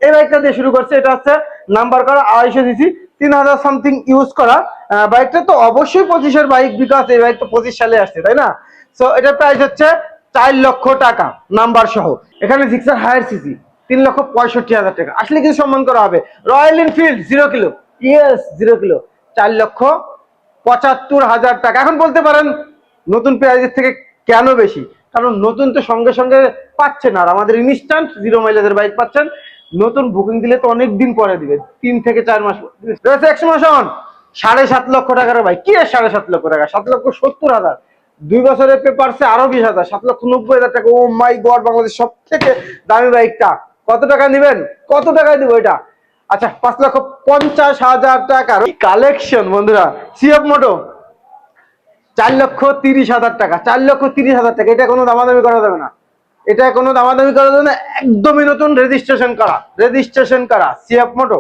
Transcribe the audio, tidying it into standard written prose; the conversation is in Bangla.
এই বাইকটা দিয়ে শুরু করছে। এটা হচ্ছে নাম্বার করা 250 সিসি, 3000 সামথিং ইউজ করা। বাইকটা তো অবশ্যই 25-এর বাইক, বিকজ এই বাইক তো 25 সালে আসছে, তাই না? সো এটার প্রাইস হচ্ছে 4 লক্ষ টাকা নাম্বার সহ। এখানে জিক্সার হায়ার সিসি 3,65,000 টাকা। আসলে কিছু সম্মান করা হবে। Royal Enfield 0 kilo, yes 0 kilo, 4,75,000 টাকা। এখন বলতে পারেন নতুন প্রাইজের থেকে কেন বেশি? কারণ নতুন তো সঙ্গে সঙ্গে পাচ্ছেন, আর আমাদের ইনস্ট্যান্ট 0 মাইলেজের বাইক পাচ্ছেন। নতুন বুকিং দিলে তো অনেক দিন পরে দিবে, 3 থেকে 4 মাস রয়েছে। এক্সমোশন 7.5 লক্ষ টাকার বাইক। কি 7.5 লক্ষ টাকা? 7,70,000। 2 বছরের পেপারসে আরো 20,000, 7,90,000 টাকা। ও মাই গড, বাংলাদেশ সব থেকে দামি বাইকটা। কত টাকা নিবেন? কত টাকায় দিব এটা? আচ্ছা, 5,50,000 টাকার কালেকশন বন্ধুরা। সিএফ মোটো 4,30,000 টাকা। 4,30,000 টাকা। এটা কোনো দামাদামি করা যাবে না, এটা কোনো দামাদামি করা যাবে না। একদমই নতুন, রেজিস্ট্রেশন করা সিএফ মোটো।